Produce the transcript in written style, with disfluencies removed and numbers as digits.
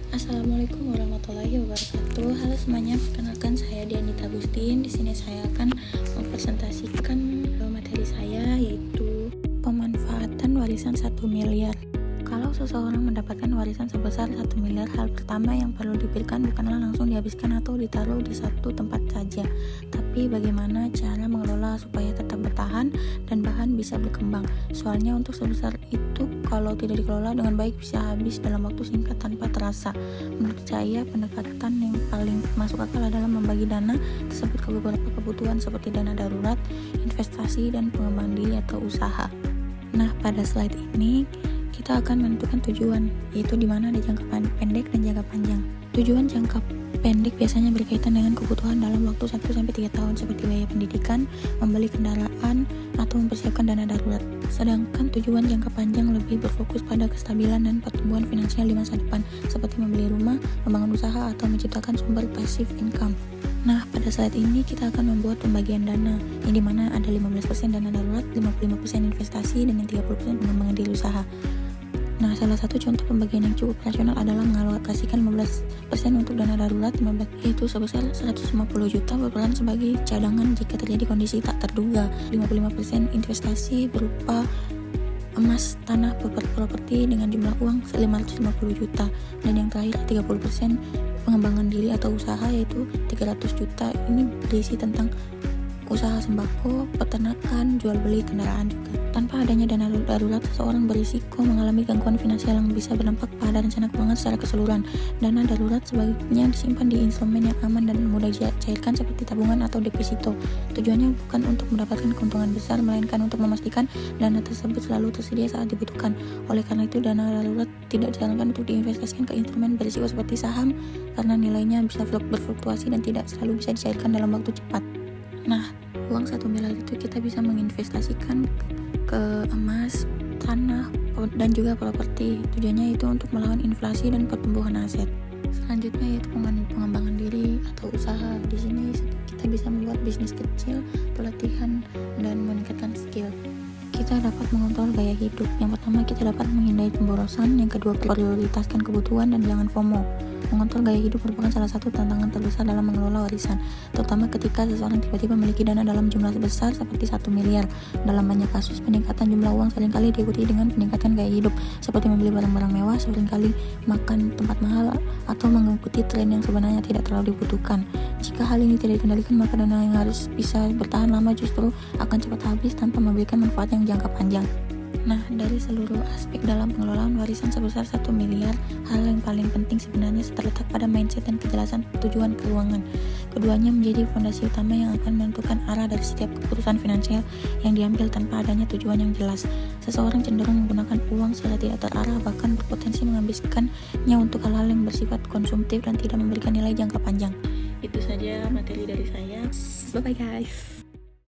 Assalamualaikum warahmatullahi wabarakatuh. Halo semuanya, perkenalkan saya Dianita Agustin. Di sini saya akan mempresentasikan materi saya, yaitu pemanfaatan warisan 1 miliar. Kalau seseorang mendapatkan warisan sebesar 1 miliar, hal pertama yang perlu dipikirkan bukanlah langsung dihabiskan atau ditaruh di satu tempat saja, tapi bagaimana cara mengelola supaya tetap bertahan dan bahan bisa berkembang. Soalnya untuk sebesar itu, kalau tidak dikelola dengan baik bisa habis dalam waktu singkat tanpa terasa. Menurut saya, pendekatan yang paling masuk akal adalah membagi dana tersebut ke beberapa kebutuhan seperti dana darurat, investasi, dan pengembangan diri atau usaha. Nah, pada slide ini kita akan menentukan tujuan, yaitu di mana ada jangka pendek dan jangka panjang. Tujuan jangka pendek biasanya berkaitan dengan kebutuhan dalam waktu 1-3 tahun seperti biaya pendidikan, membeli kendaraan, atau mempersiapkan dana darurat. Sedangkan tujuan jangka panjang lebih berfokus pada kestabilan dan pertumbuhan finansial di masa depan, seperti membeli rumah, membangun usaha, atau menciptakan sumber passive income. Nah, pada saat ini kita akan membuat pembagian dana, yang dimana ada 15% dana darurat, 55% investasi, dengan 30% pengembangan diri usaha. Nah, salah satu contoh pembagian yang cukup rasional adalah mengalokasikan 15% untuk dana darurat, yaitu sebesar 150 juta berperan sebagai cadangan jika terjadi kondisi tak terduga. 55% investasi berupa emas, tanah, properti dengan jumlah uang 550 juta. Dan yang terakhir 30% pengembangan diri atau usaha, yaitu 300 juta. Ini berisi tentang usaha sembako, peternakan, jual beli kendaraan juga. Tanpa adanya dana darurat, seseorang berisiko mengalami gangguan finansial yang bisa berdampak pada rencana keuangan secara keseluruhan. Dana darurat sebaiknya disimpan di instrumen yang aman dan mudah dicairkan seperti tabungan atau deposito. Tujuannya bukan untuk mendapatkan keuntungan besar, melainkan untuk memastikan dana tersebut selalu tersedia saat dibutuhkan. Oleh karena itu, dana darurat tidak disarankan untuk diinvestasikan ke instrumen berisiko seperti saham, karena nilainya bisa berfluktuasi dan tidak selalu bisa dicairkan dalam waktu cepat. Nah, uang 1 miliar itu kita bisa menginvestasikan ke emas, tanah, dan juga properti. Tujuannya itu untuk melawan inflasi dan pertumbuhan aset. Selanjutnya yaitu pengembangan diri atau usaha. Di sini kita bisa membuat bisnis kecil, pelatihan, dan meningkatkan skill. Kita dapat mengontrol gaya hidup. Yang pertama, kita dapat menghindari pemborosan. Yang kedua, prioritaskan kebutuhan dan jangan FOMO. Mengontrol gaya hidup merupakan salah satu tantangan terbesar dalam mengelola warisan, terutama ketika seseorang tiba-tiba memiliki dana dalam jumlah besar seperti 1 miliar. Dalam banyak kasus, peningkatan jumlah uang seringkali diikuti dengan peningkatan gaya hidup, seperti membeli barang-barang mewah, seringkali makan tempat mahal, atau mengikuti tren yang sebenarnya tidak terlalu dibutuhkan. Jika hal ini tidak dikendalikan, maka dana yang harus bisa bertahan lama justru akan cepat habis tanpa memberikan manfaat yang jangka panjang. Nah, dari seluruh aspek dalam pengelolaan warisan sebesar 1 miliar, hal yang paling penting sebenarnya terletak pada mindset dan kejelasan tujuan keuangan. Keduanya menjadi fondasi utama yang akan menentukan arah dari setiap keputusan finansial yang diambil. Tanpa adanya tujuan yang jelas, seseorang cenderung menggunakan uang secara tidak terarah, bahkan berpotensi menghabiskannya untuk hal-hal yang bersifat konsumtif dan tidak memberikan nilai jangka panjang. Itu saja materi dari saya. Bye-bye guys.